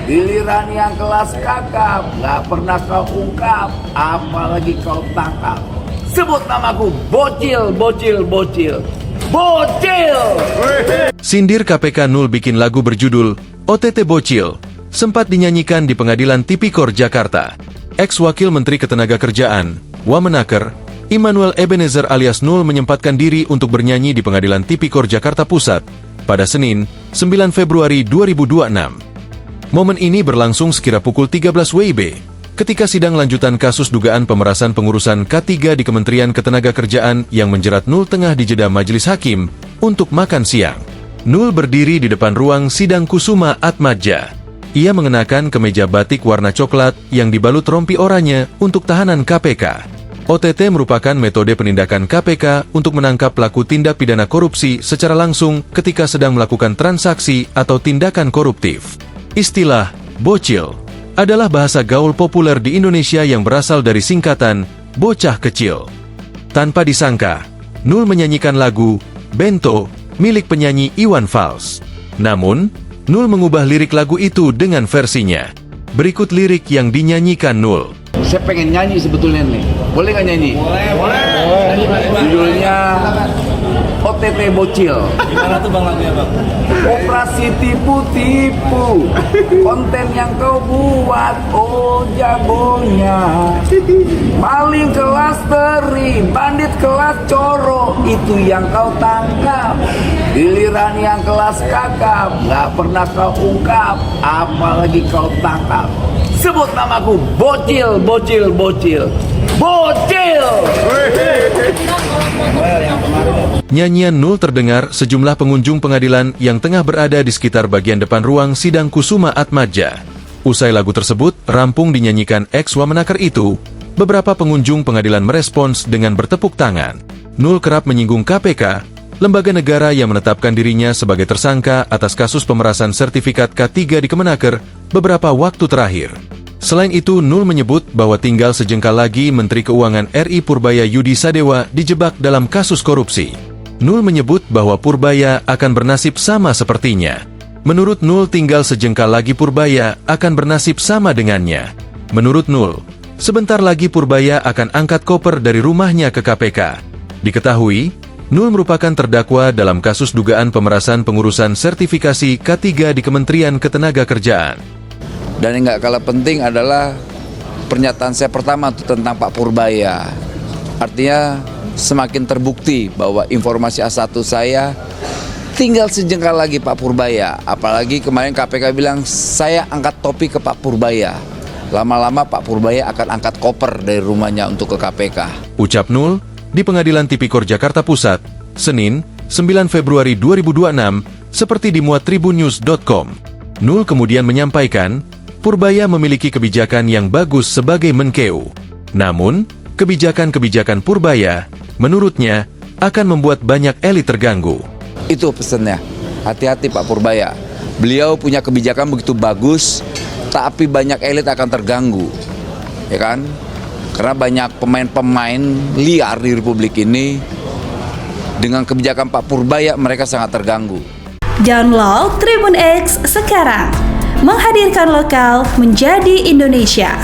Giliran yang kelas kakap, nggak pernah kau ungkap, apalagi kau tangkap. Sebut namaku, bocil, bocil, bocil, bocil. Sindir KPK Nul bikin lagu berjudul OTT Bocil sempat dinyanyikan di Pengadilan Tipikor Jakarta. Ex-Wakil Menteri Ketenagakerjaan, Wamenaker, Immanuel Ebenezer alias Nul menyempatkan diri untuk bernyanyi di Pengadilan Tipikor Jakarta Pusat pada Senin, 9 Februari 2026. Momen ini berlangsung sekira pukul 13 WIB, ketika sidang lanjutan kasus dugaan pemerasan pengurusan K3 di Kementerian Ketenagakerjaan yang menjerat Nul tengah dijeda majelis hakim untuk makan siang. Nul berdiri di depan ruang sidang Kusuma Atmadja. Ia mengenakan kemeja batik warna coklat yang dibalut rompi oranye untuk tahanan KPK. OTT merupakan metode penindakan KPK untuk menangkap pelaku tindak pidana korupsi secara langsung ketika sedang melakukan transaksi atau tindakan koruptif. Istilah bocil adalah bahasa gaul populer di Indonesia yang berasal dari singkatan bocah kecil. Tanpa disangka, Nul menyanyikan lagu Bento milik penyanyi Iwan Fals. Namun, Nul mengubah lirik lagu itu dengan versinya. Berikut lirik yang dinyanyikan Nul. Saya pengen nyanyi sebetulnya nih. Boleh nggak nyanyi? Boleh. Judulnya OTT Bocil. Gimana tuh bang lagunya bang? Operasi tipu-tipu, konten yang kau buat, oh jagonya. Maling kelas teri, bandit kelas coro, itu yang kau tangkap. Giliran yang kelas kakap, nggak pernah kau ungkap, apalagi kau tangkap. Sebut namaku, bocil, bocil, bocil, bocil. Nyanyian Nul terdengar sejumlah pengunjung pengadilan yang tengah berada di sekitar bagian depan ruang sidang Kusuma Atmadja. Usai lagu tersebut rampung dinyanyikan ex-Wamenaker itu, beberapa pengunjung pengadilan merespons dengan bertepuk tangan. Nul kerap menyinggung KPK, lembaga negara yang menetapkan dirinya sebagai tersangka atas kasus pemerasan sertifikat K3 di Kemenaker beberapa waktu terakhir. Selain itu, Nul menyebut bahwa tinggal sejengkal lagi Menteri Keuangan RI Purbaya Yudi Sadewa dijebak dalam kasus korupsi. Nul menyebut bahwa Purbaya akan bernasib sama sepertinya. Menurut Nul, tinggal sejengkal lagi Purbaya akan bernasib sama dengannya. Menurut Nul, sebentar lagi Purbaya akan angkat koper dari rumahnya ke KPK. Diketahui, Nul merupakan terdakwa dalam kasus dugaan pemerasan pengurusan sertifikasi K3 di Kementerian Ketenagakerjaan. Dan yang nggak kalah penting adalah pernyataan saya pertama tentang Pak Purbaya. Artinya semakin terbukti bahwa informasi A1 saya tinggal sejengkal lagi Pak Purbaya. Apalagi kemarin KPK bilang saya angkat topi ke Pak Purbaya. Lama-lama Pak Purbaya akan angkat koper dari rumahnya untuk ke KPK. Ucap Nul di Pengadilan Tipikor Jakarta Pusat, Senin, 9 Februari 2026, seperti dimuat tribunnews.com. Nul kemudian menyampaikan, Purbaya memiliki kebijakan yang bagus sebagai Menkeu. Namun, kebijakan-kebijakan Purbaya, menurutnya, akan membuat banyak elit terganggu. Itu pesannya, hati-hati Pak Purbaya. Beliau punya kebijakan begitu bagus, tapi banyak elit akan terganggu. Ya kan? Karena banyak pemain-pemain liar di Republik ini, dengan kebijakan Pak Purbaya mereka sangat terganggu. Download Tribun X sekarang, menghadirkan lokal menjadi Indonesia.